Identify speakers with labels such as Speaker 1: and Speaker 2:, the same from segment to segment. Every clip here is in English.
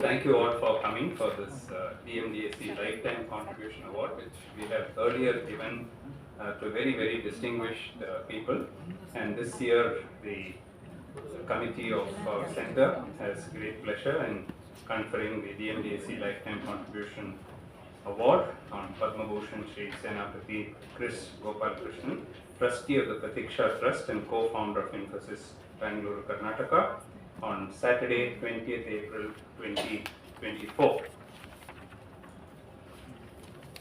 Speaker 1: Thank you all for coming for this DMDSC Lifetime Contribution Award, which we have earlier given to very distinguished people. And this year, the committee of our center has great pleasure in conferring the DMDSC Lifetime Contribution Award on Padma Bhushan Shri Senapati Kris Gopalakrishnan, trustee of the Pratiksha Trust and co-founder of Infosys Bangalore, Karnataka, on Saturday, 20th April 2024.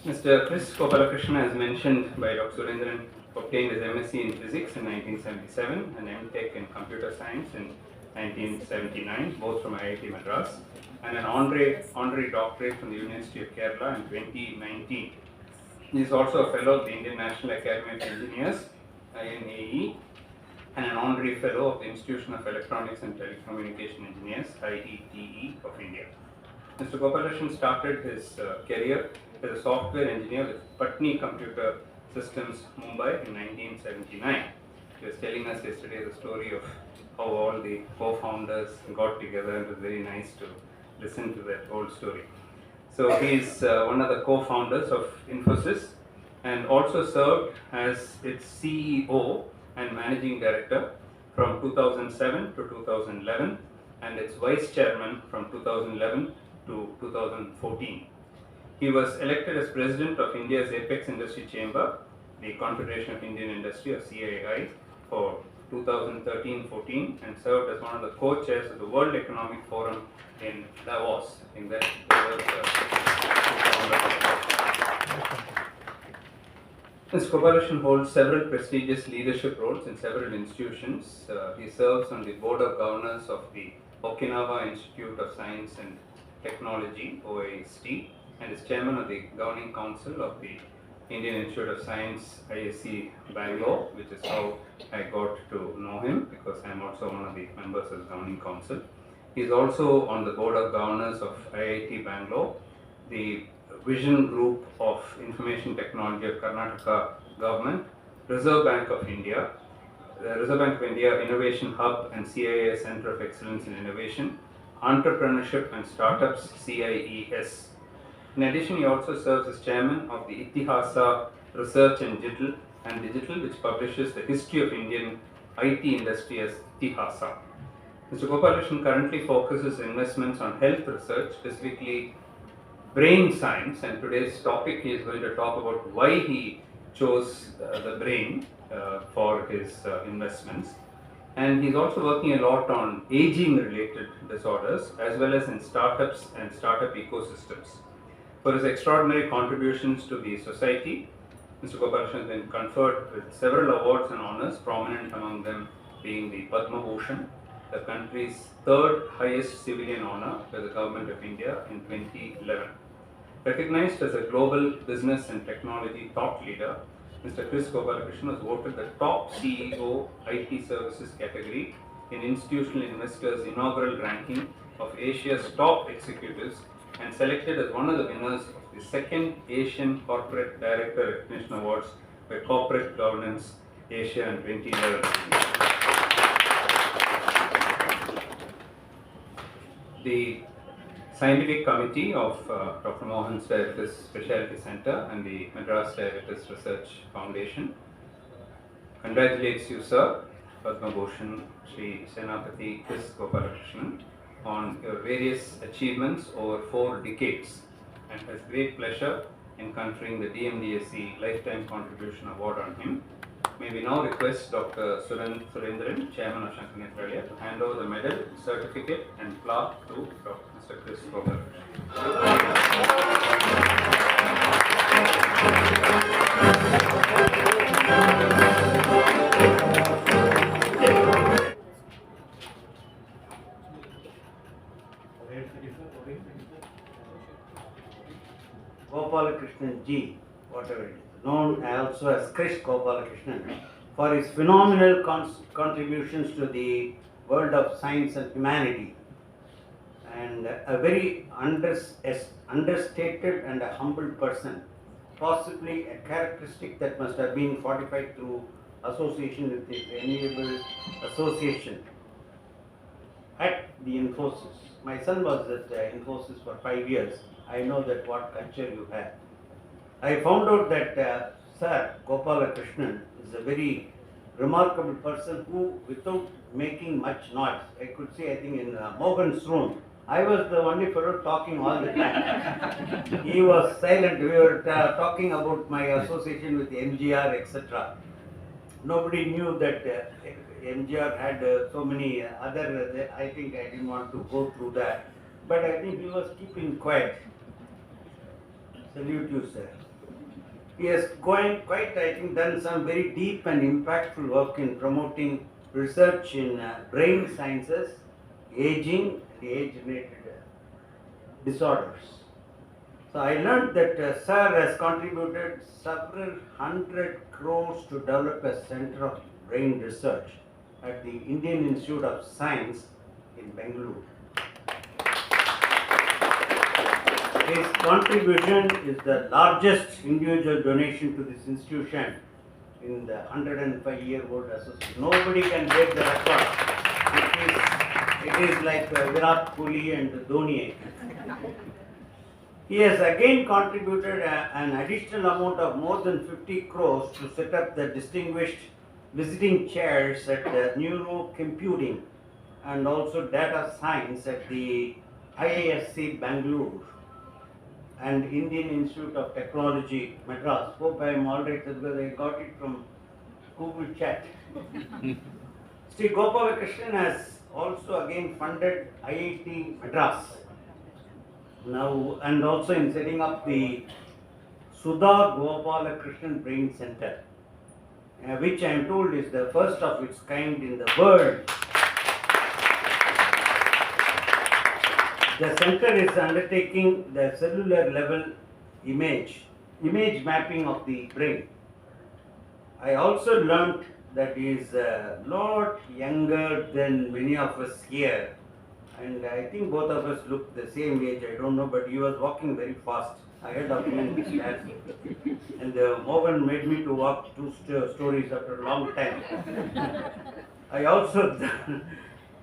Speaker 1: Mr. Kris Gopalakrishnan, as mentioned by Dr. Surendran, obtained his MSc in Physics in 1977 and MTech in Computer Science in 1979, both from IIT Madras, and an honorary doctorate from the University of Kerala in 2019. He is also a fellow of the Indian National Academy of Engineers, INAE, and an honorary fellow of the Institution of Electronics and Telecommunication Engineers, IETE of India. Mr. Gopalakrishnan started his career as a software engineer with Patni Computer Systems, Mumbai in 1979. He was telling us yesterday the story of how all the co-founders got together, and it was very nice to listen to that whole story. So he is one of the co-founders of Infosys and also served as its CEO and Managing Director from 2007 to 2011 and its Vice Chairman from 2011 to 2014. He was elected as President of India's Apex Industry Chamber, the Confederation of Indian Industry, or CII, for 2013-14 and served as one of the co-chairs of the World Economic Forum in Davos. I think that was Mr. Gopalakrishnan holds several prestigious leadership roles in several institutions. He serves on the Board of Governors of the Okinawa Institute of Science and Technology, OIST, and is chairman of the Governing Council of the Indian Institute of Science, ISC Bangalore, which is how I got to know him, because I am also one of the members of the Governing Council. He is also on the Board of Governors of IIT Bangalore, the Vision Group of Information Technology of Karnataka Government, Reserve Bank of India, the Reserve Bank of India Innovation Hub and CII Center of Excellence in Innovation, Entrepreneurship and Startups, CIES. In addition, he also serves as chairman of the Itihasa Research and Digital, which publishes the history of Indian IT industry as Itihasa. Mr. Gopalakrishnan currently focuses investments on health research, specifically brain science, and today's topic he is going to talk about why he chose the brain for his investments. And he's also working a lot on aging related disorders as well as in startups and startup ecosystems. For his extraordinary contributions to the society, Mr. Gopalakrishnan has been conferred with several awards and honors, prominent among them being the Padma Bhushan, the country's third highest civilian honor by the Government of India in 2011. Recognized as a global business and technology thought leader, Mr. Kris Gopalakrishnan was voted the top CEO IT services category in Institutional Investor's inaugural ranking of Asia's top executives and selected as one of the winners of the second Asian Corporate Director Recognition Awards by Corporate Governance Asia in 2011. The Scientific Committee of Dr. Mohan's Diabetes Specialty Center and the Madras Diabetes Research Foundation congratulates you, sir, Padma Bhushan Shri Senapati Kris Gopalakrishnan, on your various achievements over 4 decades and has great pleasure in conferring the DMDSC Lifetime Contribution Award on him. May we now request Dr. Surendran, Chairman of Shankar Nethralaya, to hand over the medal, certificate and plaque to Mr. Kris Gopalakrishnan.
Speaker 2: Gopalakrishnan Ji, whatever it is, known also as Kris Gopalakrishnan, for his phenomenal contributions to the world of science and humanity, and a very understated and a humble person, possibly a characteristic that must have been fortified through association with the Renewable Association. At the Infosys. My son was at Infosys for 5 years. I know that what culture you have. I found out that Sir Gopalakrishnan is a very remarkable person who, without making much noise, I could see, I think in Mohan's room, I was the only fellow talking all the time. He was silent. We were talking about my association with MGR, etc. Nobody knew that MGR had so many other, I think I didn't want to go through that. But I think he was keeping quiet. Salute you, sir. He has quite, I think, done some very deep and impactful work in promoting research in brain sciences, aging, and age-related disorders. So I learned that Sir has contributed several 100 crores to develop a center of brain research at the Indian Institute of Science in Bangalore. His contribution is the largest individual donation to this institution in the 105-year-old association. Nobody can break the record. It is like Virat Kohli and Dhoni. He has again contributed an additional amount of more than 50 crores to set up the distinguished visiting chairs at neurocomputing and also data science at the IISc Bangalore and Indian Institute of Technology, Madras. Hope I am alright because I got it from Google Chat. Sri Gopalakrishnan has also again funded IIT Madras now and also in setting up the Sudha Gopalakrishnan Brain Center, which I am told is the first of its kind in the world. The center is undertaking the cellular level image mapping of the brain. I also learnt that he is a lot younger than many of us here, and I think both of us look the same age. I don't know, but he was walking very fast ahead of me in the stairs. And Mohan made me to walk 2 stories after a long time. I also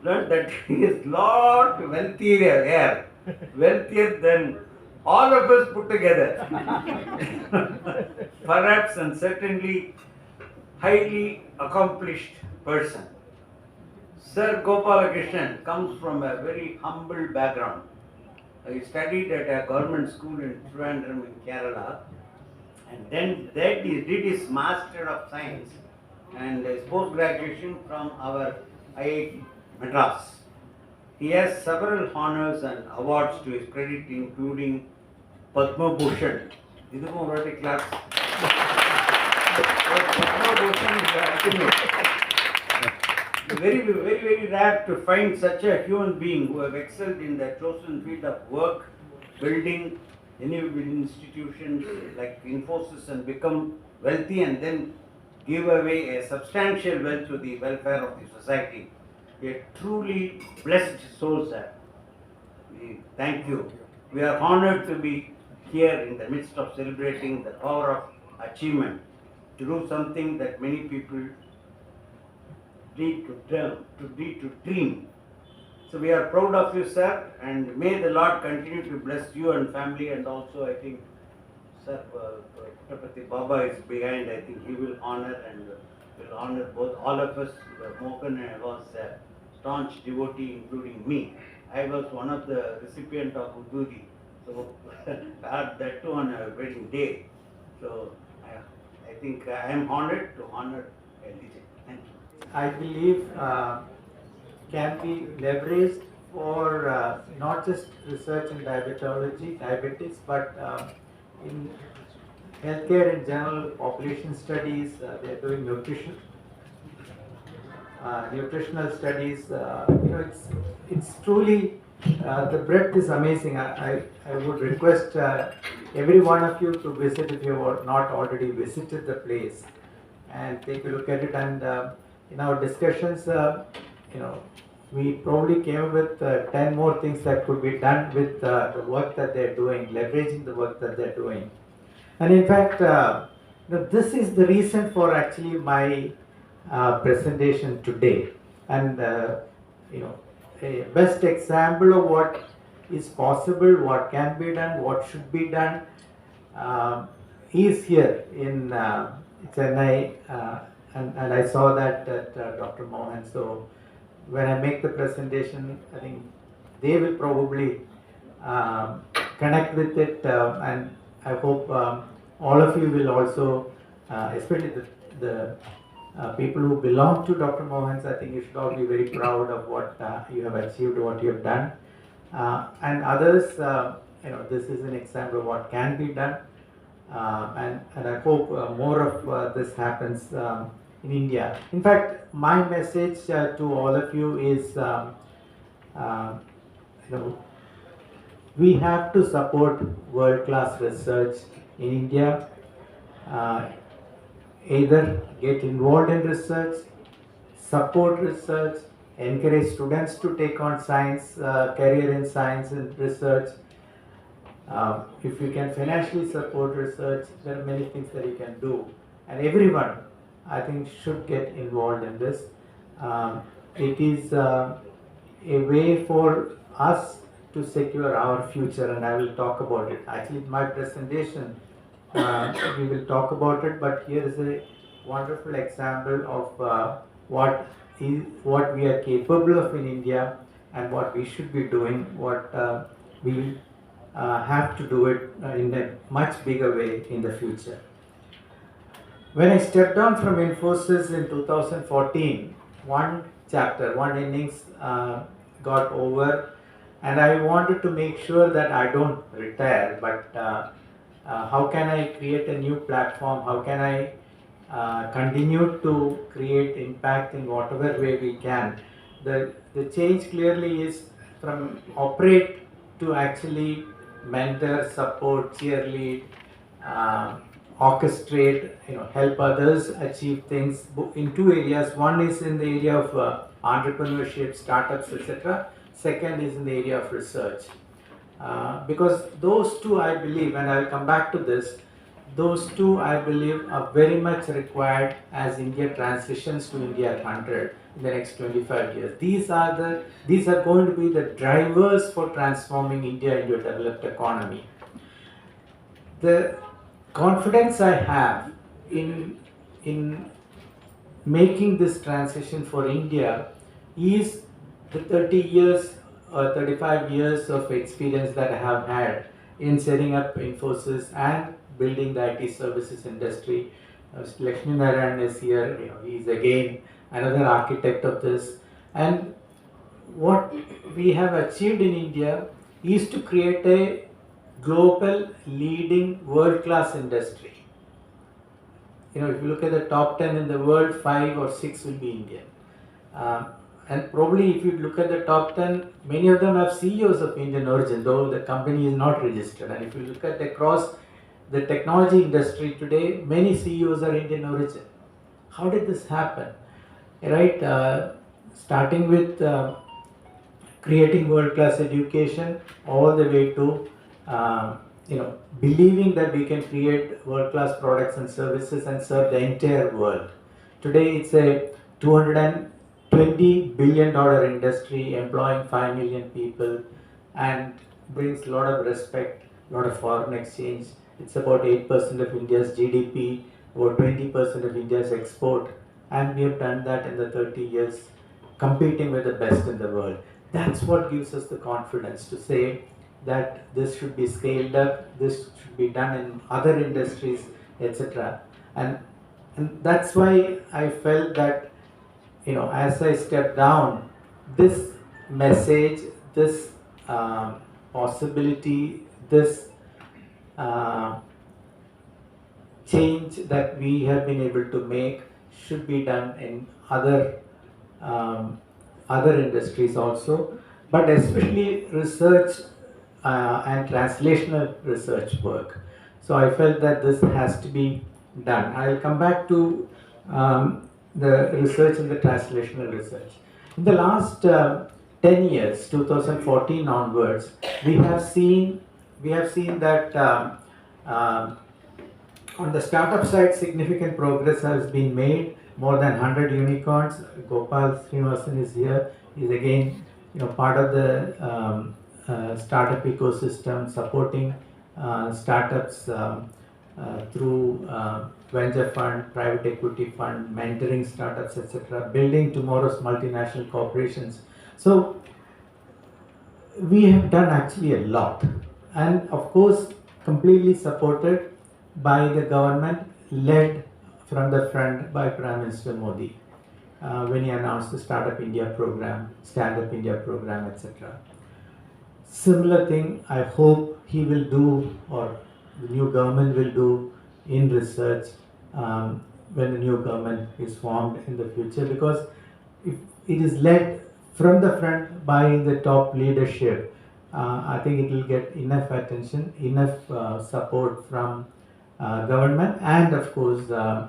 Speaker 2: learned that he is lot wealthier than all of us put together. Perhaps and certainly highly accomplished person. Sir Gopalakrishnan comes from a very humble background. He studied at a government school in Trivandrum in Kerala, and then he did his Master of Science and his post-graduation from our IIT Madras. He has several honors and awards to his credit, including Padma Bhushan. Idhukku already claps. Padma Bhushan is the ultimate. Very rare to find such a human being who have excelled in their chosen field of work, building enable institutions like Infosys and become wealthy and then give away a substantial wealth to the welfare of the society. A truly blessed soul, sir. Thank you. We are honored to be here in the midst of celebrating the power of achievement, to do something that many people need to dream. So we are proud of you, sir, and may the Lord continue to bless you and family, and also I think Sir Puttapati Baba is behind. I think he will honor and will honor both all of us. Mohan was a staunch devotee, including me. I was one of the recipient of Ududi, so that too on a wedding day. So I think I am honored to honor LDJ. Thank you.
Speaker 3: I believe can be leveraged for not just research in diabetes, but in healthcare in general, population studies. They are doing nutritional studies. It's truly the breadth is amazing. I would request every one of you to visit if you have not already visited the place and take a look at it. And in our discussions, we probably came up with 10 more things that could be done with the work that they're doing, leveraging the work that they're doing. And in fact, this is the reason for actually my presentation today. And a best example of what is possible, what can be done, what should be done. He is here in Chennai, and I saw that at Dr. Mohan. So when I make the presentation, I think they will probably um, connect with it, and I hope all of you will also, especially the people who belong to Dr. Mohan's. I think you should all be very proud of what you have achieved, what you have done, and others. This is an example of what can be done, and I hope more of this happens in India. In fact, my message to all of you is, uh, you know, we have to support world-class research in India. Uh, Either get involved in research, support research, encourage students to take on science, career in science and research. If you can financially support research, there are many things that you can do. And everyone, I think, should get involved in this. It is a way for us to secure our future, and I will talk about it. Actually, in my presentation, we will talk about it, but here is a wonderful example of what we are capable of in India and what we should be doing, what we have to do it in a much bigger way in the future. When I stepped down from Infosys in 2014, one chapter, one innings got over, and I wanted to make sure that I don't retire, but how can I create a new platform? How can I continue to create impact in whatever way we can? The change clearly is from operate to actually mentor, support, cheerlead, orchestrate, help others achieve things in two areas. One is in the area of entrepreneurship, startups, etc. Second is in the area of research. Because those two, I believe, and I'll come back to this, those two, I believe, are very much required as India transitions to India 100 in the next 25 years. These are going to be the drivers for transforming India into a developed economy. The confidence I have in making this transition for India is the 30 years or 35 years of experience that I have had in setting up Infosys and building the IT services industry. Lakshmi Narayan is here, he is again another architect of this. And what we have achieved in India is to create a global leading world-class industry. If you look at the top 10 in the world, 5 or 6 will be Indian. And probably if you look at the top 10, many of them have CEOs of Indian origin, though the company is not registered. And if you look at across the technology industry today, many CEOs are Indian origin. How did this happen? Right? Starting with creating world-class education, all the way to believing that we can create world-class products and services and serve the entire world. Today it's a $220 billion industry employing 5 million people and brings a lot of respect, a lot of foreign exchange. It's about 8% of India's GDP, about 20% of India's export, and we have done that in the 30 years, competing with the best in the world. That's what gives us the confidence to say that this should be scaled up, this should be done in other industries, etc. And that's why I felt that, as I stepped down, this message, this possibility, this change that we have been able to make should be done in other industries also, but especially research and translational research work. So I felt that this has to be done. I'll come back to the research and the translational research. In the last 10 years, 2014 onwards, we have seen that on the startup side, significant progress has been made. More than 100 unicorns. Gopalakrishnan is here. He's again part of the startup ecosystem, supporting startups through venture fund, private equity fund, mentoring startups, etc., building tomorrow's multinational corporations. So we have done actually a lot, and of course completely supported by the government, led from the front by Prime Minister Modi when he announced the Startup India program, Stand Up India program, etc. Similar thing I hope he will do, or the new government will do, in research when the new government is formed in the future, because if it is led from the front by the top leadership, I think it will get enough attention, enough support from government, and of course the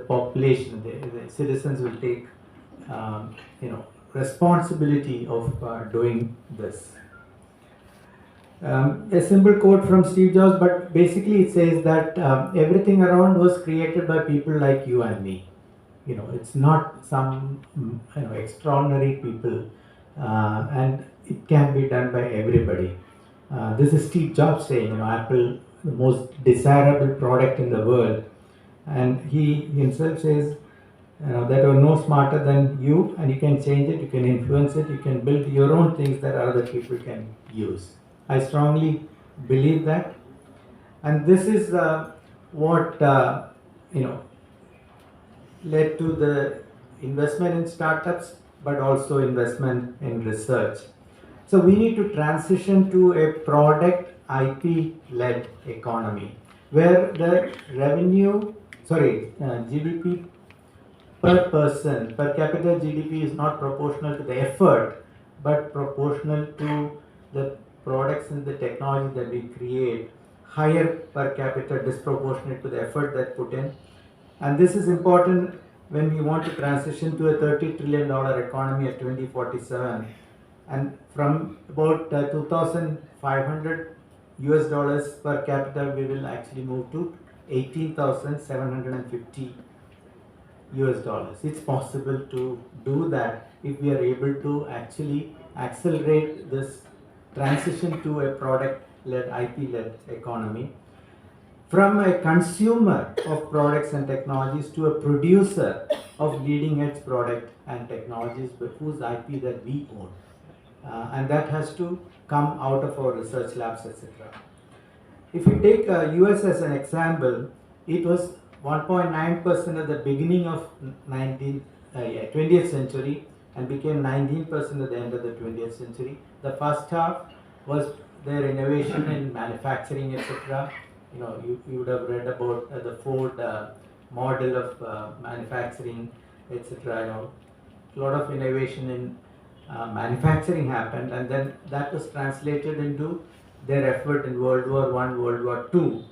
Speaker 3: population, the citizens will take responsibility of doing this. A simple quote from Steve Jobs, but basically it says that everything around was created by people like you and me. It's not some extraordinary people, and it can be done by everybody. This is Steve Jobs saying, Apple, the most desirable product in the world, and he himself says, that are no smarter than you, and you can change it, you can influence it, you can build your own things that other people can use. I strongly believe that, and this is what led to the investment in startups, but also investment in research. So we need to transition to a product IP-led economy, where the GDP per person, per capita GDP is not proportional to the effort, but proportional to the products and the technology that we create. Higher per capita disproportionate to the effort that put in. And this is important when we want to transition to a $30 trillion economy at 2047. And from about 2,500 US dollars per capita, we will actually move to 18,750 US dollars. It's possible to do that if we are able to actually accelerate this transition to a product-led, IP-led economy. From a consumer of products and technologies to a producer of leading-edge product and technologies whose IP that we own. And that has to come out of our research labs, etc. If you take US as an example, it was 1.9% at the beginning of 20th century and became 19% at the end of the 20th century. The first half was their innovation in manufacturing, etc. You would have read about the Ford model of manufacturing, etc. A lot of innovation in manufacturing happened, and then that was translated into their effort in World War I, World War II.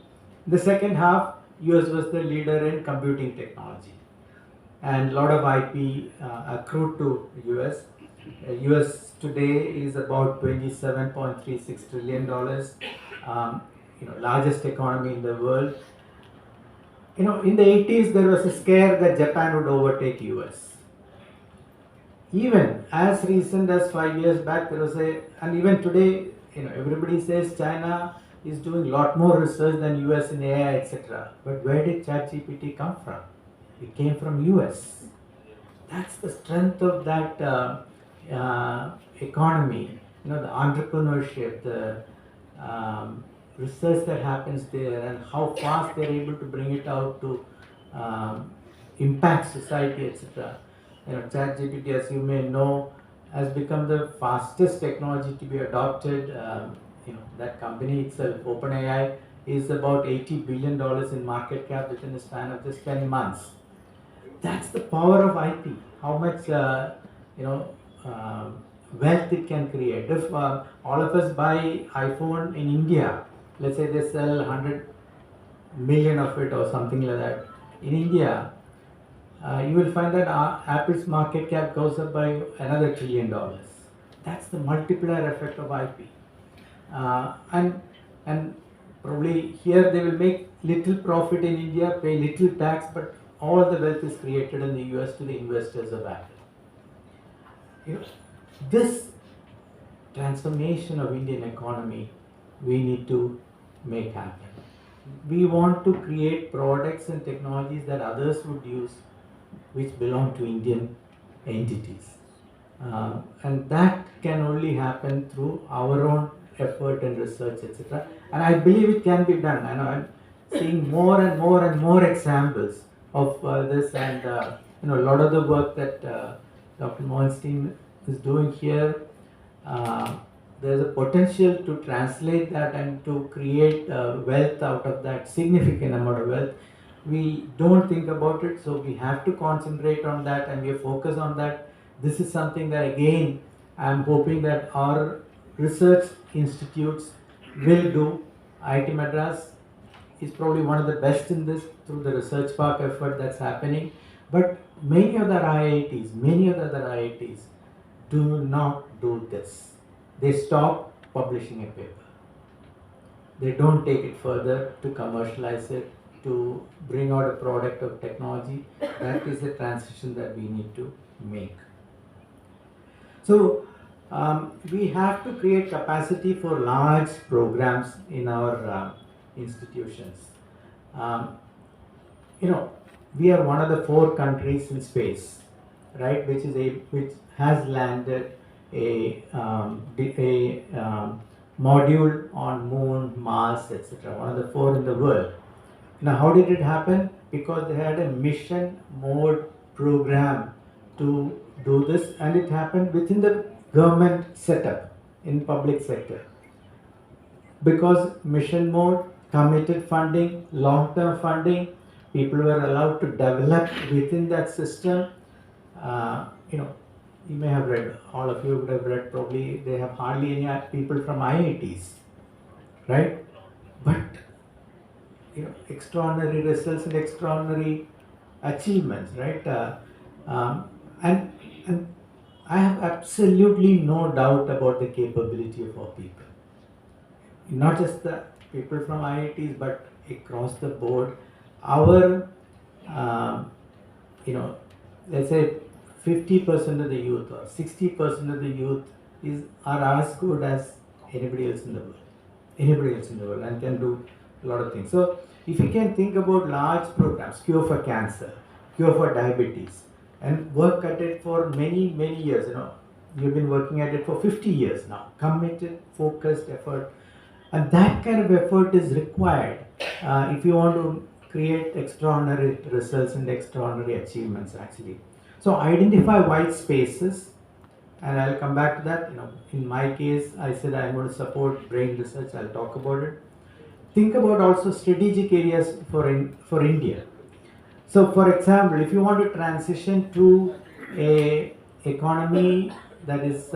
Speaker 3: The second half, US was the leader in computing technology, and a lot of IP accrued to US. US today is about $27.36 trillion, largest economy in the world. In the 80s there was a scare that Japan would overtake US. Even as recent as 5 years back, there was and even today, everybody says China is doing a lot more research than US in AI, etc. But where did ChatGPT come from? It came from US. That's the strength of that economy. The entrepreneurship, the research that happens there, and how fast they're able to bring it out to impact society, etc. ChatGPT, as you may know, has become the fastest technology to be adopted. That company itself, OpenAI, is about $80 billion in market cap within a span of just 10 months. That's the power of IP. How much wealth it can create. If all of us buy iPhone in India, let's say they sell 100 million of it or something like that in India, you will find that Apple's market cap goes up by another $1 trillion. That's the multiplier effect of IP. And probably here they will make little profit in India, pay little tax, but all the wealth is created in the US to the investors of Apple. This transformation of Indian economy we need to make happen. We want to create products and technologies that others would use, which belong to Indian entities. And that can only happen through our own effort and research, etc. And I believe it can be done. And I'm seeing more and more and more examples of this, and a lot of the work that Dr. Mohan's team is doing here. There's a potential to translate that and to create wealth out of that, significant amount of wealth. We don't think about it, so we have to concentrate on that, and we focus on that. This is something that, again, I'm hoping that our research institutes will do. IIT Madras is probably one of the best in this through the research park effort that's happening. But many other IITs do not do this. They stop publishing a paper. They don't take it further to commercialize it, to bring out a product of technology. That is the transition that we need to make. So we have to create capacity for large programs in our institutions. We are one of the 4 countries in space, right? Which has landed a module on Moon, Mars, etc. One of the 4 in the world. Now, how did it happen? Because they had a mission mode program to do this, and it happened within the government setup in public sector. Because mission mode, committed funding, long-term funding, people were allowed to develop within that system. You may have read, all of you would have read, probably they have hardly any people from IITs, right? But extraordinary results and extraordinary achievements, right? And I have absolutely no doubt about the capability of our people. Not just the people from IITs, but across the board. Our, let's say 50% of the youth or 60% of the youth are as good as anybody else in the world, and can do a lot of things. So if you can think about large programs, cure for cancer, cure for diabetes, and work at it for many, many years, you've been working at it for 50 years now, committed, focused effort, and that kind of effort is required if you want to create extraordinary results and extraordinary achievements, actually. So identify white spaces, and I'll come back to that. In my case, I said I'm going to support brain research. I'll talk about it. Think about also strategic areas for India. So, for example, if you want to transition to a economy that is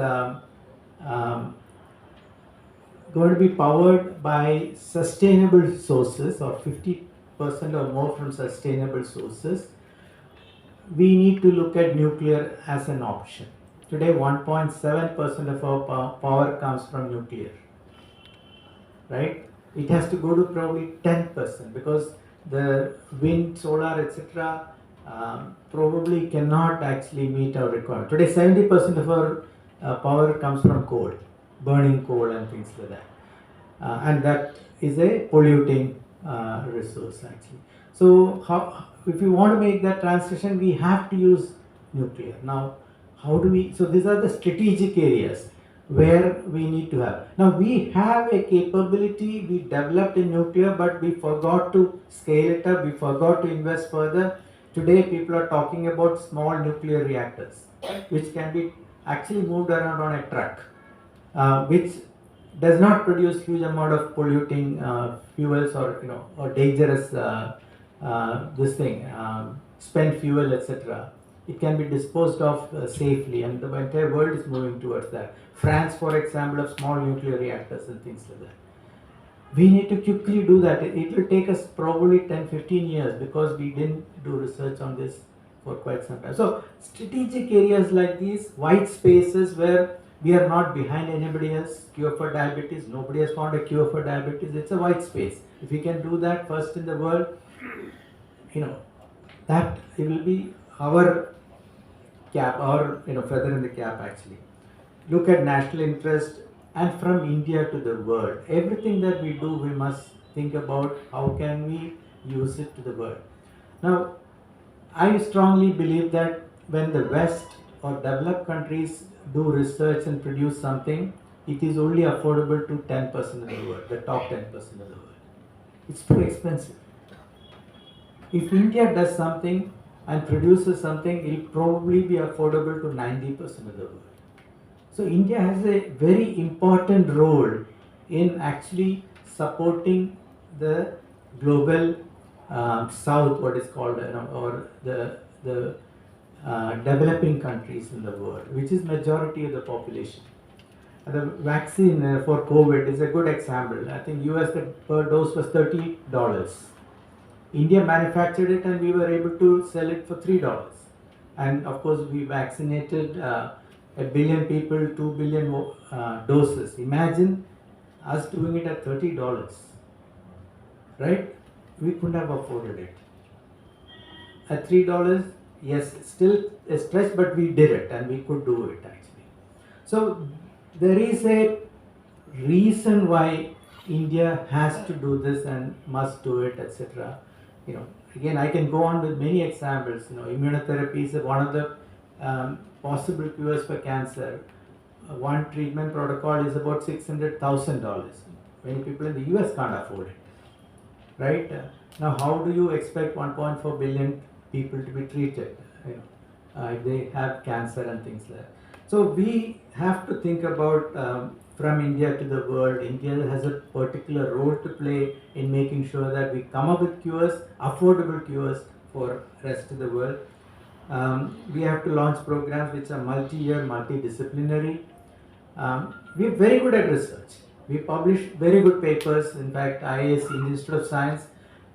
Speaker 3: going to be powered by sustainable sources, or 50% or more from sustainable sources, we need to look at nuclear as an option. Today, 1.7% of our power comes from nuclear, right? It has to go to probably 10%, because the wind, solar, etc. Probably cannot actually meet our requirement. Today, 70% of our power comes from coal, burning coal and things like that. And that is a polluting resource, actually. So if we want to make that transition, we have to use nuclear. Now, how do we? So these are the strategic areas where we need to have. Now, we have a capability we developed in nuclear, but we forgot to scale it up, we forgot to invest further. Today, people are talking about small nuclear reactors, which can be actually moved around on a truck, which does not produce huge amount of polluting fuels or dangerous spent fuel, etc. It can be disposed of safely, and the entire world is moving towards that. France, for example, of small nuclear reactors and things like that. We need to quickly do that. It will take us probably 10-15 years, because we didn't do research on this for quite some time. So strategic areas like these, white spaces where we are not behind anybody else. Cure for diabetes, nobody has found a cure for diabetes. It's a white space. If we can do that first in the world, that it will be our cap, our feather in the cap, actually. Look at national interest and from India to the world. Everything that we do, we must think about how can we use it to the world. Now, I strongly believe that when the West or developed countries do research and produce something, it is only affordable to 10% of the world, the top 10% of the world. It's too expensive. If India does something and produces something, it will probably be affordable to 90% of the world. So India has a very important role in actually supporting the global south, what is called, or the developing countries in the world, which is majority of the population. The vaccine for COVID is a good example. I think US the per dose was $30. India manufactured it and we were able to sell it for $3. And of course, we vaccinated a billion people, 2 billion doses. Imagine us doing it at $30, right? We couldn't have afforded it. At $3, yes, still a stretch, but we did it and we could do it actually. So there is a reason why India has to do this and must do it, etc. Again, I can go on with many examples. Immunotherapy is one of the possible cures for cancer. One treatment protocol is about $600,000. Many people in the US can't afford it, right? Now, how do you expect 1.4 billion people to be treated if they have cancer and things like that? So we have to think about from India to the world. India has a particular role to play in making sure that we come up with cures, affordable cures for rest of the world. We have to launch programs which are multi-year, multidisciplinary. We are very good at research. We publish very good papers. In fact, IISc, Institute of Science,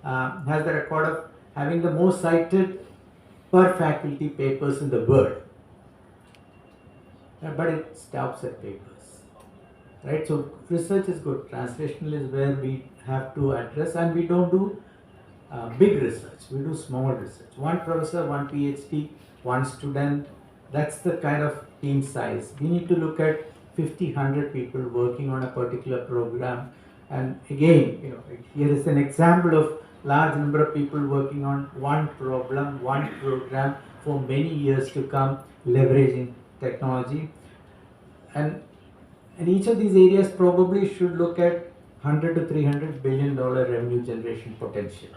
Speaker 3: has the record of having the most cited per faculty papers in the world. But it stops at papers, right? So research is good. Translational is where we have to address, and we don't do big research. We do small research. One professor, one PhD, one student. That's the kind of team size. We need to look at 50, 100 people working on a particular program. And again, here is an example of large number of people working on one problem, one program for many years to come, leveraging technology. And each of these areas probably should look at $100 to $300 billion revenue generation potential.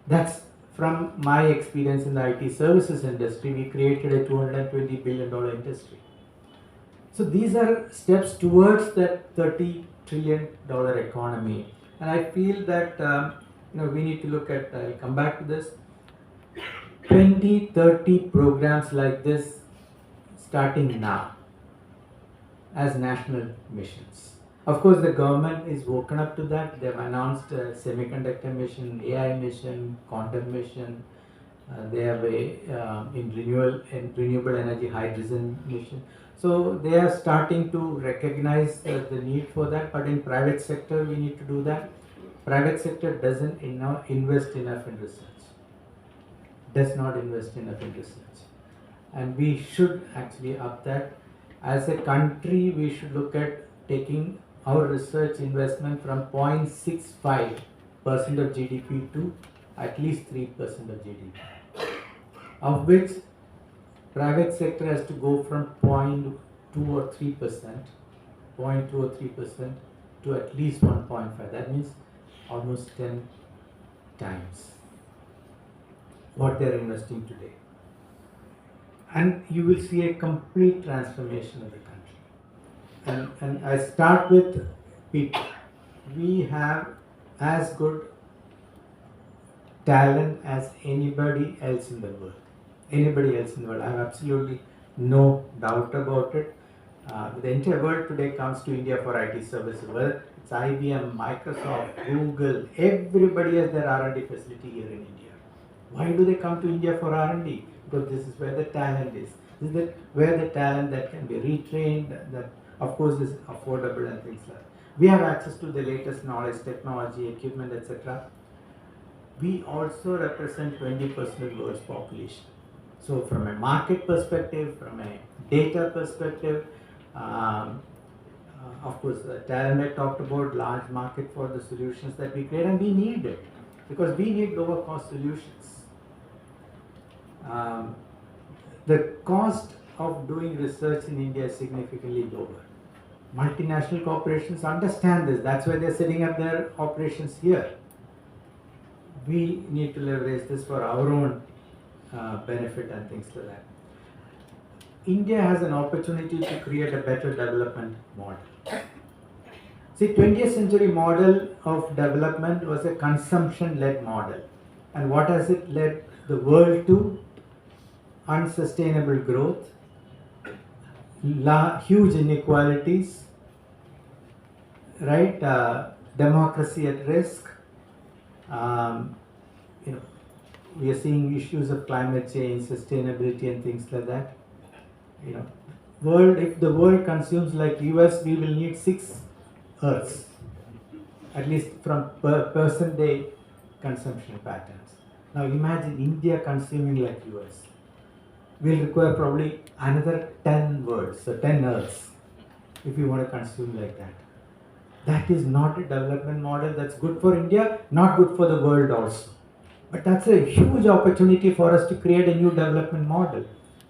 Speaker 3: That's from my experience in the IT services industry. We created a $220 billion industry. So these are steps towards that $30 trillion economy. And I feel that we need to look at, I'll come back to this, 20, 30 programs like this starting now as national missions. Of course, the government is woken up to that. They've announced a semiconductor mission, AI mission, quantum mission. They have in renewable energy hydrogen mission. So they are starting to recognize the need for that. But in private sector, we need to do that. Private sector doesn't invest enough in research. Does not invest enough in research, and we should actually up that. As a country, we should look at taking our research investment from 0.65% of GDP to at least 3% of GDP, of which private sector has to go from 0.2 or 3%, 0.2 or 3% to at least 1.5. That means almost 10 times what they are investing today. And you will see a complete transformation of the country. And I start with people. We have as good talent as anybody else in the world. Anybody else in the world. I have absolutely no doubt about it. The entire world today comes to India for IT services. Whether it's IBM, Microsoft, Google, everybody has their R&D facility here in India. Why do they come to India for R&D? Because this is where the talent is. This is where the talent that can be retrained, that of course is affordable and things like that. We have access to the latest knowledge, technology, equipment, etc. We also represent 20% of the world's population. So from a market perspective, from a data perspective, Of course, Taremet talked about large market for the solutions that we create, and we need it because we need lower cost solutions. The cost of doing research in India is significantly lower. Multinational corporations understand this. That's why they're setting up their operations here. We need to leverage this for our own benefit and things like that. India has an opportunity to create a better development model. See, 20th century model of development was a consumption-led model. And what has it led the world to? Unsustainable growth, huge inequalities, right? Democracy at risk. We are seeing issues of climate change, sustainability, and things like that. If the world consumes like US, we will need 6 Earths, at least from person day consumption patterns. Now imagine India consuming like US. We'll require probably another 10 worlds, so 10 Earths, if you want to consume like that. That is not a development model that's good for India, not good for the world also. But that's a huge opportunity for us to create a new development model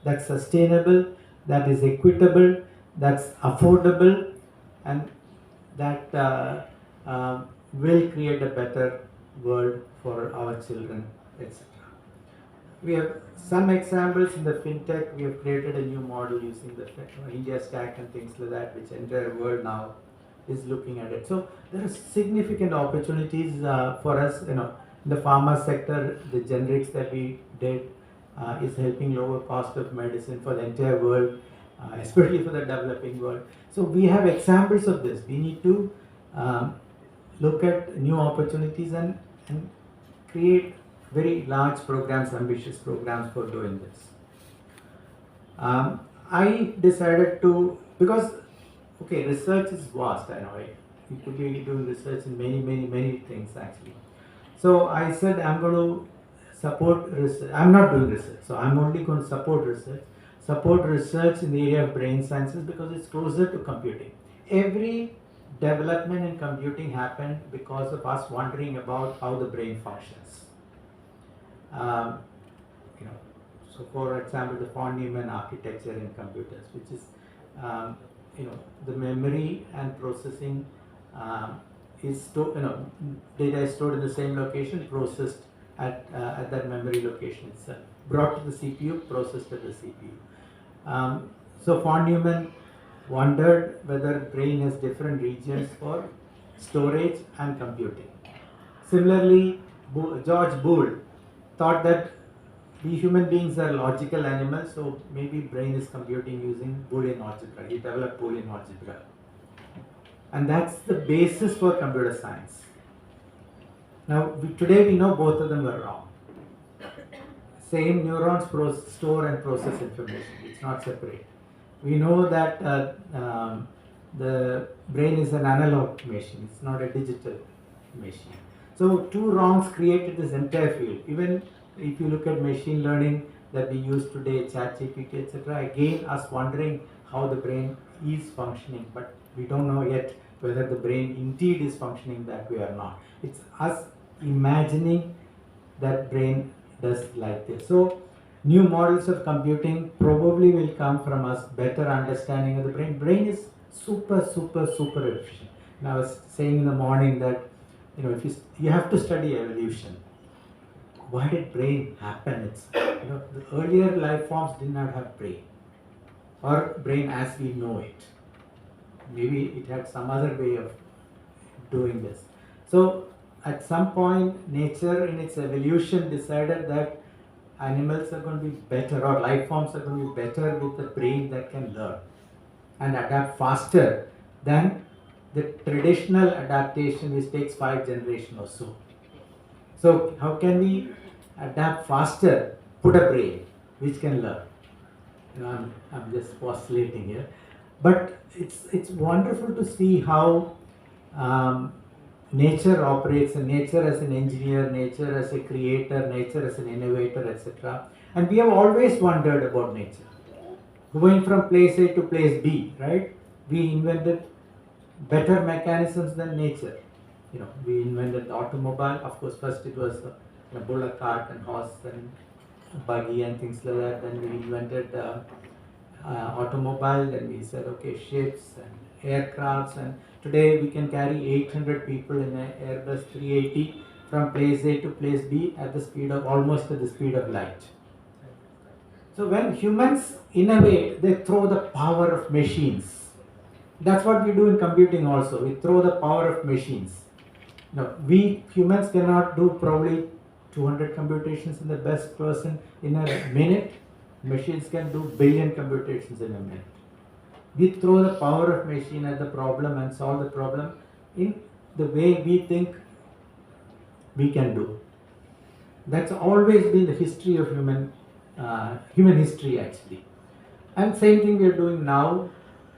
Speaker 3: that's sustainable, that is equitable, that's affordable, and that will create a better world for our children, etc. We have some examples in the fintech. We have created a new model using the India stack and things like that, which entire world now is looking at it. So there are significant opportunities for us. In the pharma sector, the generics that we did is helping lower cost of medicine for the entire world, especially for the developing world. So we have examples of this. We need to look at new opportunities and create very large programs, ambitious programs for doing this. I decided to, because research is vast, I know you could be doing research in many things actually. So I said I'm going to support research. I'm not doing research, so I'm only going to support research in the area of brain sciences because it's closer to computing. Every development in computing happened because of us wondering about how the brain functions. So for example, the von Neumann architecture in computers, which is the memory and processing is data is stored in the same location, processed at that memory location itself, brought to the CPU, processed at the CPU. So von Neumann wondered whether brain has different regions for storage and computing. Similarly, George Boole thought that we human beings are logical animals, so maybe brain is computing using Boolean algebra. He developed Boolean algebra. And that's the basis for computer science. Now, today we know both of them were wrong. Same neurons store and process information. It's not separate. We know that the brain is an analog machine. It's not a digital machine. So two wrongs created this entire field. Even if you look at machine learning that we use today, ChatGPT, etc., again us wondering how the brain is functioning, but we don't know yet whether the brain indeed is functioning that way or not. It's us imagining that brain does like this. So new models of computing probably will come from us better understanding of the brain. Brain is super efficient. And I was saying in the morning that if you have to study evolution. Why did brain happen? The earlier life forms did not have brain, or brain as we know it. Maybe it had some other way of doing this. So at some point, nature in its evolution decided that animals are going to be better, or life forms are going to be better with a brain that can learn and adapt faster than the traditional adaptation, which takes 5 generations or so. So how can we adapt faster, put a brain which can learn? I'm just postulating here. But it's wonderful to see how nature operates, and nature as an engineer, nature as a creator, nature as an innovator, etc. And we have always wondered about nature. Going from place A to place B, right? We invented better mechanisms than nature. We invented the automobile. Of course, first it was a bullock cart and horse and buggy and things like that. Then we invented automobile. Then we said, okay, ships and aircrafts. And today we can carry 800 people in an Airbus 380 from place A to place B at the speed of almost at the speed of light. So when humans innovate, they throw the power of machines. That's what we do in computing also. We throw the power of machines. Now, we humans cannot do probably 200 computations in the best person in a minute. Machines can do billion computations in a minute. We throw the power of machine at the problem and solve the problem in the way we think we can do. That's always been the history of human history actually. And same thing we are doing now,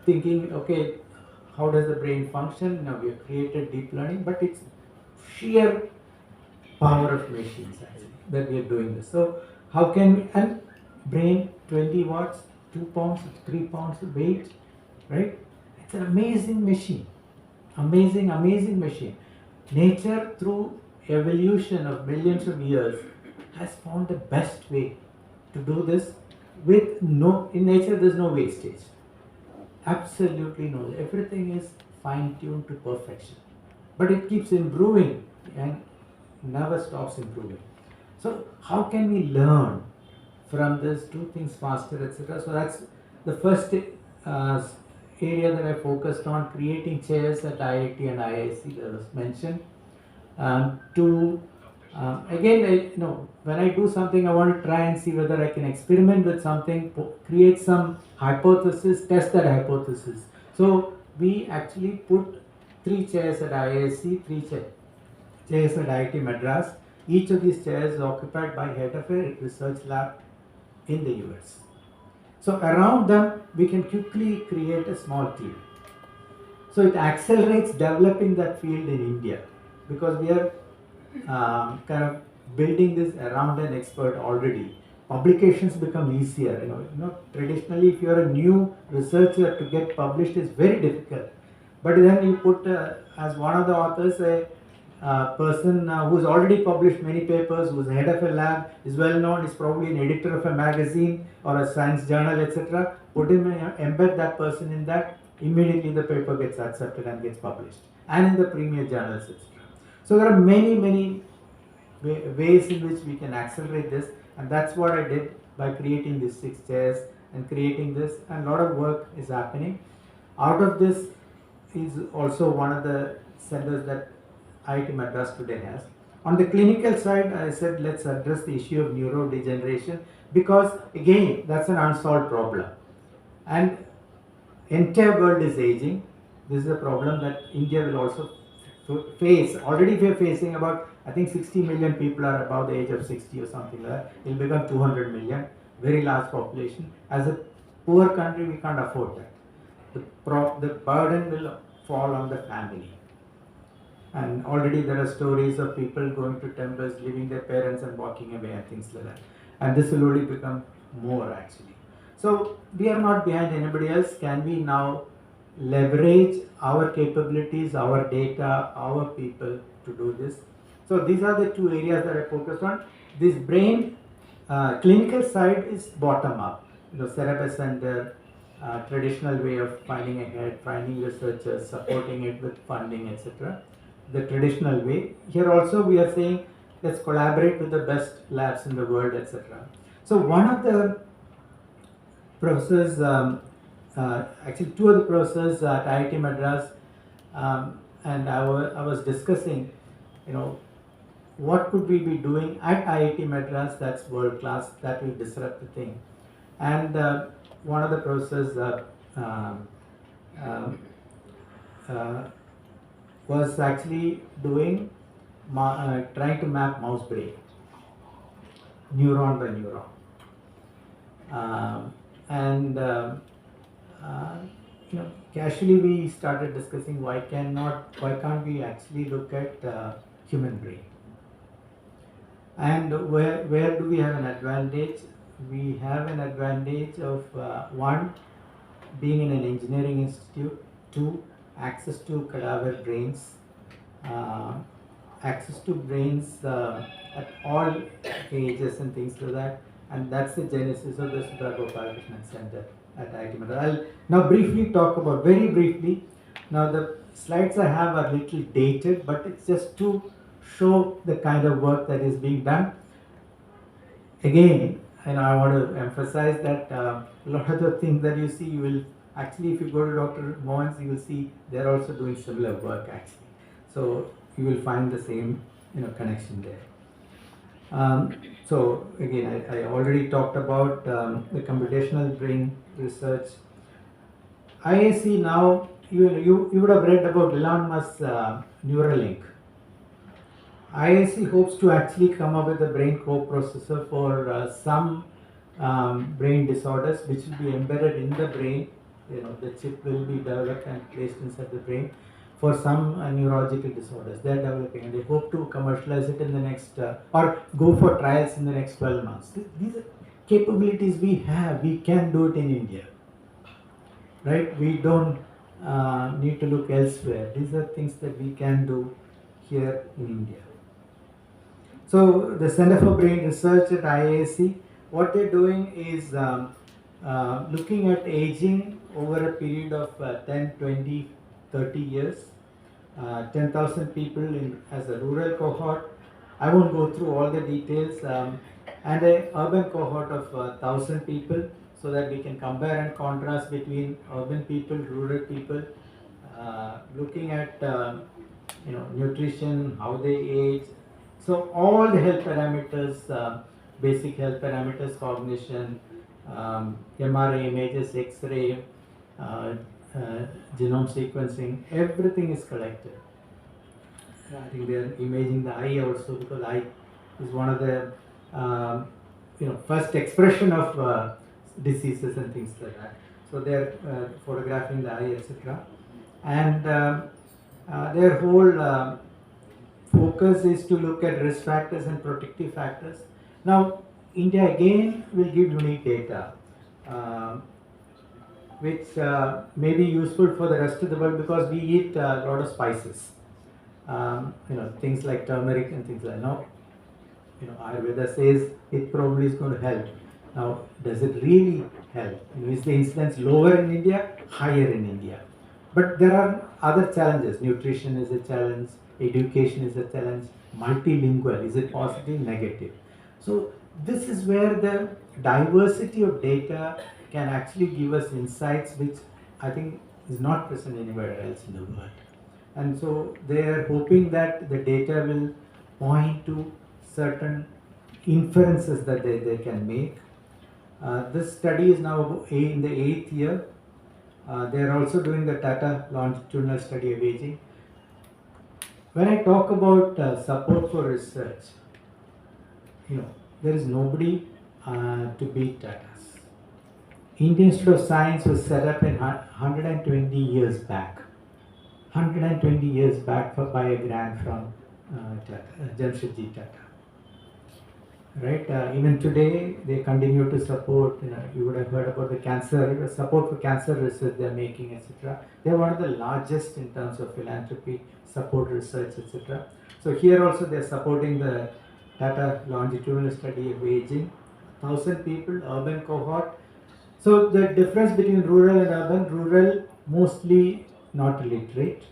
Speaker 3: thinking, okay, how does the brain function? Now we have created deep learning, but it's sheer power of machines actually that we are doing this. So how can we, and brain 20 watts, 2 pounds, 3 pounds of weight, right? It's an amazing machine, amazing machine. Nature through evolution of millions of years has found the best way to do this with in nature there's no wastage. Absolutely no. Everything is fine-tuned to perfection. But it keeps improving and never stops improving. So how can we learn from this, do things faster, etc.? So that's the first area that I focused on, creating chairs at IIT and IIC that was mentioned. Again, when I do something, I want to try and see whether I can experiment with something, create some hypothesis, test that hypothesis. So we actually put 3 chairs at IISc, 3 chairs at IIT Madras. Each of these chairs is occupied by head of a research lab in the US. So around them, we can quickly create a small team. So it accelerates developing that field in India because we are kind of building this around an expert already. Publications become easier. Traditionally, if you are a new researcher, to get published is very difficult. But then you put as one of the authors a person who's already published many papers, who's head of a lab, is well known, is probably an editor of a magazine or a science journal, etc. Put him, embed that person in that. Immediately the paper gets accepted and gets published, and in the premier journals, etc. So there are many ways in which we can accelerate this, and that's what I did by creating these 6 chairs and creating this, and a lot of work is happening. Out of this is also one of the centers that IIT Madras today has. On the clinical side, I said let's address the issue of neurodegeneration because again that's an unsolved problem, and entire world is aging. This is a problem that India will also face. Already we are facing about, I think 60 million people are above the age of 60 or something like that. It will become 200 million, very large population. As a poor country, we can't afford that. The burden will fall on the family. And already there are stories of people going to temples, leaving their parents and walking away and things like that. And this will only become more actually. So we are not behind anybody else. Can we now leverage our capabilities, our data, our people to do this? So these are the 2 areas that I focused on. This brain clinical side is bottom up. Cerebral center, traditional way of finding a head, finding researchers, supporting it with funding, etc. The traditional way. Here also we are saying let's collaborate with the best labs in the world, etc. So one of the professors, actually 2 of the professors at IIT Madras, and I was discussing, what could we be doing at IIT Madras that's world class, that will disrupt the thing. And one of the professors was actually doing trying to map mouse brain, neuron by neuron. Casually we started discussing why can't we actually look at human brain, and where do we have an advantage? We have an advantage of one, being in an engineering institute, 2, access to cadaver brains, uh, access to brains at all ages and things like that. And that's the genesis of the Sudha Gopalakrishnan Center at IIT Madras. I'll now briefly talk about, very briefly, now the slides I have are a little dated, but it's just to show the kind of work that is being done. Again, I want to emphasize that a lot of the things that you see, you will actually, if you go to Dr. Mohan's, you will see they're also doing similar work actually. So you will find the same connection there. So again, I already talked about the computational brain research. IAC now, you would have read about Elon Musk's Neuralink. IAC hopes to actually come up with a brain coprocessor for some brain disorders, which will be embedded in the brain. The chip will be developed and placed inside the brain for some neurological disorders. They are developing, and they hope to commercialize it in the next, or go for trials in the next 12 months. These are capabilities we have. We can do it in India, right? We don't need to look elsewhere. These are things that we can do here in India. So the Center for Brain Research at IAC, what they're doing is looking at aging over a period of 10, 20, 30 years, 10,000 people as a rural cohort. I won't go through all the details, and an urban cohort of 1,000 people, so that we can compare and contrast between urban people, rural people, looking at nutrition, how they age. So all the health parameters, basic health parameters, cognition, MRI images, X-ray, genome sequencing, everything is collected. I think they are imaging the eye also, because eye is one of the first expression of diseases and things like that. So they are photographing the eye, etc. And their whole focus is to look at risk factors and protective factors. Now, India again will give unique data, which may be useful for the rest of the world, because we eat a lot of spices, things like turmeric and things like that. Now, Ayurveda says it probably is going to help. Now, does it really help? Is the incidence lower in India, higher in India? But there are other challenges. Nutrition is a challenge, education is a challenge, multilingual, is it positive, negative? So this is where the diversity of data can actually give us insights which I think is not present anywhere else in the world. And so they are hoping that the data will point to certain inferences that they can make. This study is now in the 8th year. They are also doing the Tata longitudinal study of aging. When I talk about support for research, there is nobody to beat Tata's. Indian Institute of Science was set up in 120 years back. 120 years back by a grant from Jamshedji Tata. Right? Even today, they continue to support. You would have heard about the cancer support for cancer research they are making, etc. They are one of the largest in terms of philanthropy, support research, etc. So here also they are supporting the Tata longitudinal study of aging. 1,000 people, urban cohort. So the difference between rural and urban: rural mostly not illiterate,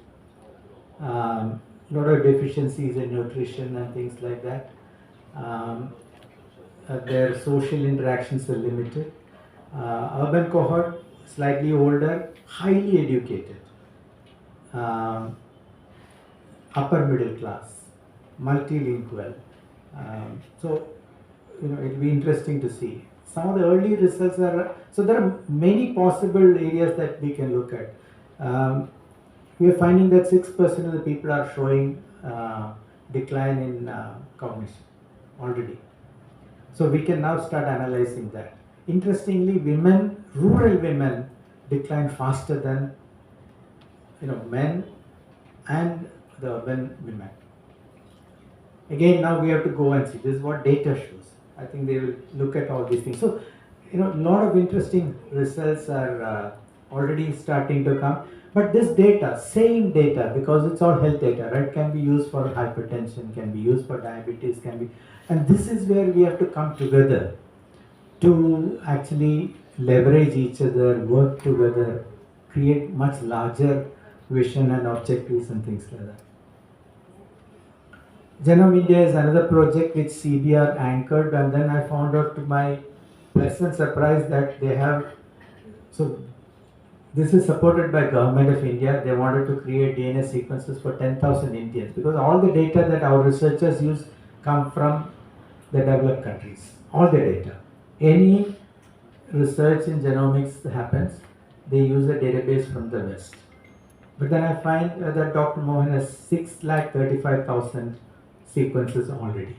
Speaker 3: lot of deficiencies in nutrition and things like that. Their social interactions are limited. Urban cohort, slightly older, highly educated, upper middle class, multilingual. So, it will be interesting to see. Some of the early results are, so there are many possible areas that we can look at. We are finding that 6% of the people are showing decline in cognition already. So we can now start analyzing that. Interestingly, women, rural women, decline faster than men and the urban women. Again, now we have to go and see. This is what data shows. I think they will look at all these things. So, a lot of interesting results are already starting to come. But this data, same data, because it's all health data, right, can be used for hypertension, can be used for diabetes, can be, and this is where we have to come together to actually leverage each other, work together, create much larger vision and objectives and things like that. Genome India is another project which CBR anchored, and then I found out to my pleasant surprise that they have, so this is supported by Government of India. They wanted to create DNA sequences for 10,000 Indians, because all the data that our researchers use come from the developed countries. All the data. Any research in genomics happens, they use a database from the West. But then I find that Dr. Mohan has 6,35,000 sequences already.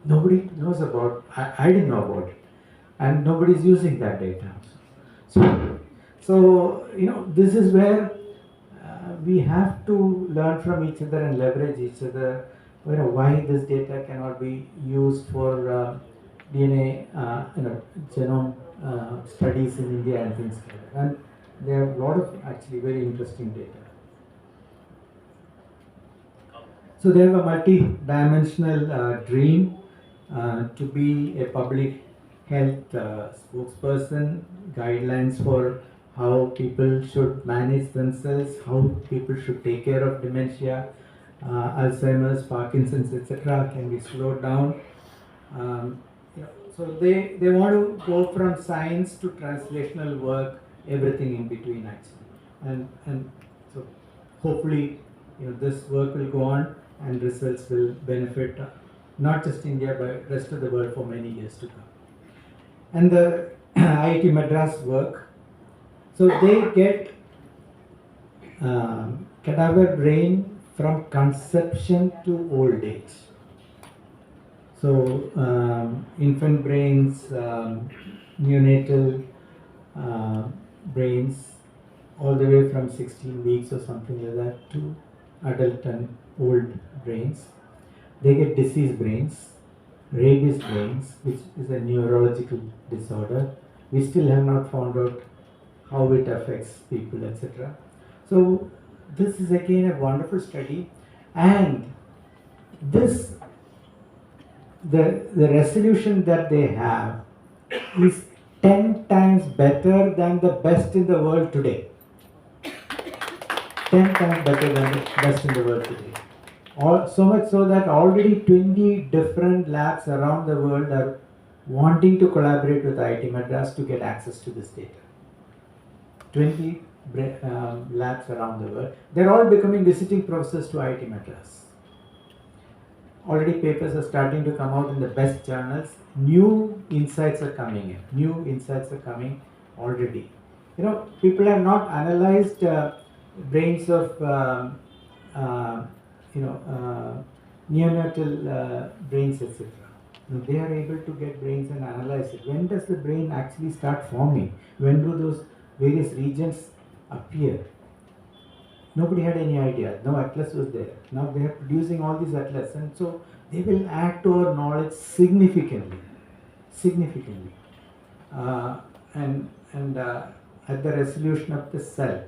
Speaker 3: Nobody knows about, I didn't know about it. And nobody's using that data. So this is where we have to learn from each other and leverage each other. Why this data cannot be used for DNA, genome studies in India and things like that. And there are a lot of actually very interesting data. So they have a multi-dimensional dream to be a public health spokesperson, guidelines for how people should manage themselves, how people should take care of dementia, Alzheimer's, Parkinson's, etc. can be slowed down. So they want to go from science to translational work, everything in between actually, and so hopefully this work will go on and results will benefit not just India but rest of the world for many years to come. And the IIT Madras work, so they get cadaver brain from conception to old age. So infant brains, neonatal brains, all the way from 16 weeks or something like that to adult and old brains. They get disease brains, rabies brains, which is a neurological disorder. We still have not found out how it affects people, etc. So this is again a wonderful study, and this the resolution that they have is 10 times better than the best in the world today. 10 times better than the best in the world today. So much so that already 20 different labs around the world are wanting to collaborate with IIT Madras to get access to this data. 20 labs around the world. They're all becoming visiting professors to IIT Madras. Already papers are starting to come out in the best journals. New insights are coming in. New insights are coming already. People have not analyzed brains of neonatal brains, etc. They are able to get brains and analyze it. When does the brain actually start forming? When do those various regions appear? Nobody had any idea. No atlas was there. Now they are producing all these atlas, and so they will add to our knowledge significantly. And at the resolution of the cell,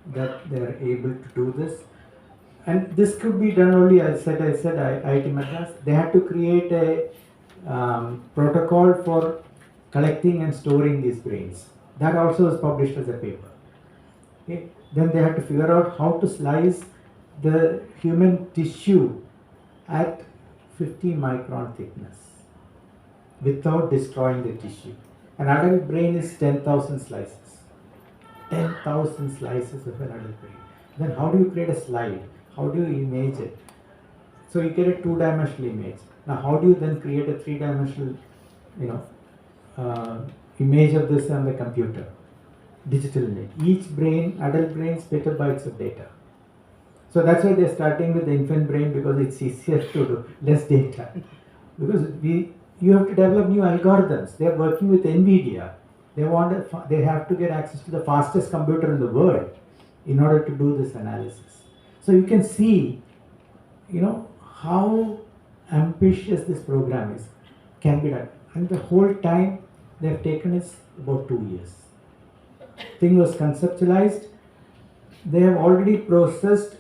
Speaker 3: that they are able to do this. And this could be done only, I said, IIT Madras. They had to create a protocol for collecting and storing these brains. That also was published as a paper. Okay. Then they had to figure out how to slice the human tissue at 50 micron thickness without destroying the tissue. An adult brain is 10,000 slices. 10,000 slices of an adult brain. Then how do you create a slide? How do you image it? So you get a two-dimensional image. Now how do you then create a three-dimensional image of this on the computer? Digital image. Each brain, adult brain, is petabytes of data. So that's why they're starting with the infant brain, because it's easier to do, less data. Because you have to develop new algorithms. They're working with NVIDIA. They have to get access to the fastest computer in the world in order to do this analysis. So you can see, how ambitious this program is, can be done. And the whole time they've taken is about 2 years. Thing was conceptualized, they have already processed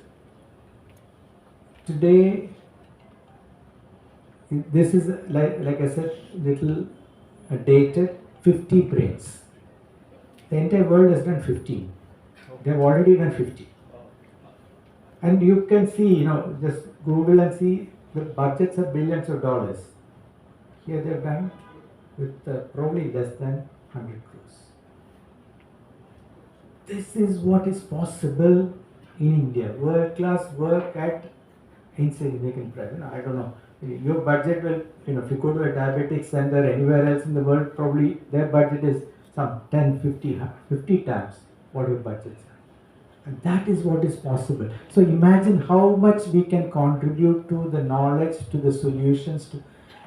Speaker 3: today. This is like I said, little dated 50 brains. The entire world has done 15. They have already done 50. And you can see, just Google and see the budgets are billions of dollars. Here they have done with probably less than 100 crores. This is what is possible in India. World class work at insignificant price. I don't know. Your budget will, if you go to a diabetic center anywhere else in the world, probably their budget is some 10, 50 times what your budget is. And that is what is possible. So imagine how much we can contribute to the knowledge, to the solutions,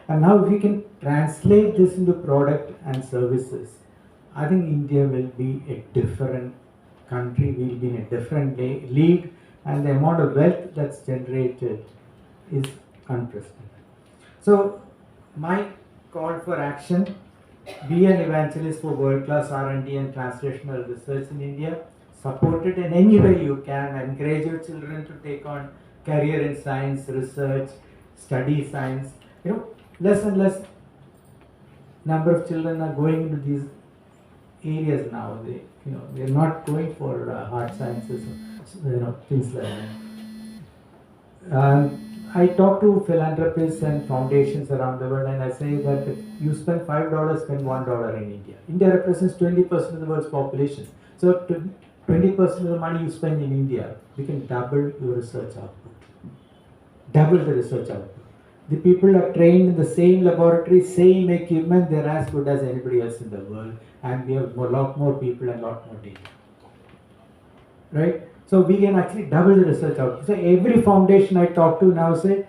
Speaker 3: and now if we can translate this into product and services, I think India will be a different country, we will be in a different league, and the amount of wealth that's generated is unprecedented. So my call for action, be an evangelist for world-class R&D and translational research in India. Support it in any way you can. Encourage your children to take on career in science, research, study science. Less and less number of children are going into these areas now. They're not going for hard sciences, things like that. I talk to philanthropists and foundations around the world, and I say that if you spend $5, spend $1 in India. India represents 20% of the world's population. So 20% of the money you spend in India, you can double your research output. Double the research output. The people are trained in the same laboratory, same equipment, they're as good as anybody else in the world, and we have a lot more people and a lot more data. Right? So we can actually double the research output. So every foundation I talk to now say,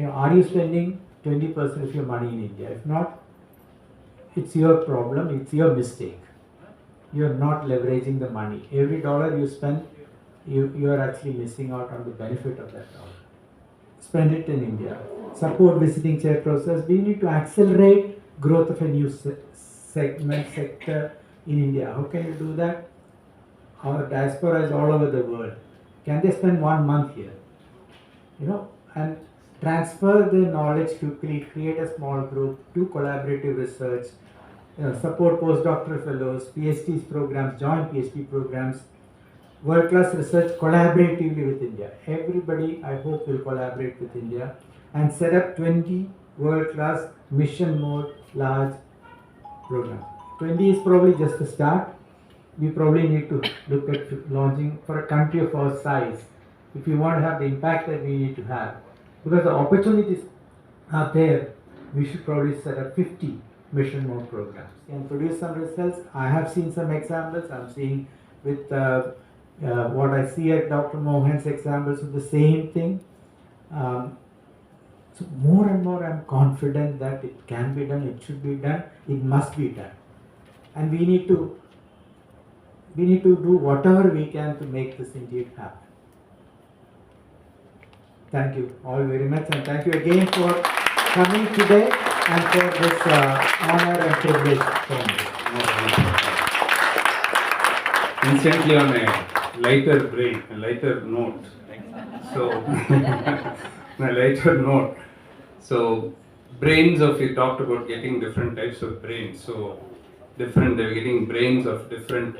Speaker 3: are you spending 20% of your money in India? If not, it's your problem, it's your mistake. You're not leveraging the money. Every dollar you spend, you are actually missing out on the benefit of that dollar. Spend it in India. Support visiting chair process. We need to accelerate growth of a new sector in India. How can you do that? Our diaspora is all over the world. Can they spend 1 month here? And transfer the knowledge quickly, create a small group, do collaborative research, support postdoctoral fellows, PhD programs, joint PhD programs, world-class research collaboratively with India. Everybody, I hope, will collaborate with India and set up 20 world-class mission mode large programs. 20 is probably just the start. We probably need to look at launching for a country of our size if we want to have the impact that we need to have. Because the opportunities are there, we should probably set up 50 mission mode programs and produce some results. I have seen some examples. I'm seeing with what I see at Dr. Mohan's examples of the same thing. So more and more I'm confident that it can be done, it should be done, it must be done. And we need to do whatever we can to make this indeed happen. Thank you all very much, and thank you again for coming today and for this honor and privilege for me.
Speaker 1: Instantly on a lighter note. So, a lighter note. So, brains of, you talked about getting different types of brains. So, they're getting brains of different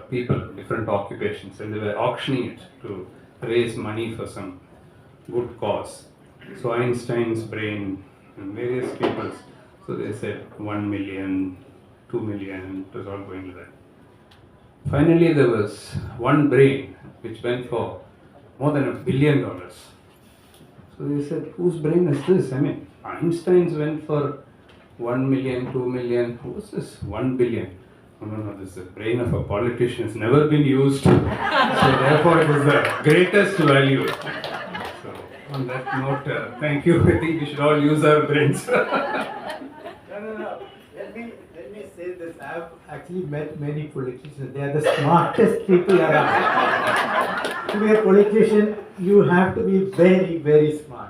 Speaker 1: people, different occupations, and they were auctioning it to raise money for some good cause. So Einstein's brain and various people's, so they said 1 million, 2 million, it was all going to that. Finally there was one brain which went for more than $1 billion. So they said, whose brain is this? I mean, Einstein's went for 1 million, 2 million, who's this 1 billion? No, this is the brain of a politician. It's never been used. So therefore it is the greatest value. So on that note, thank you. I think we should all use our brains.
Speaker 3: No. Let me say this. I have actually met many politicians. They are the smartest people around. To be a politician, you have to be very, very smart.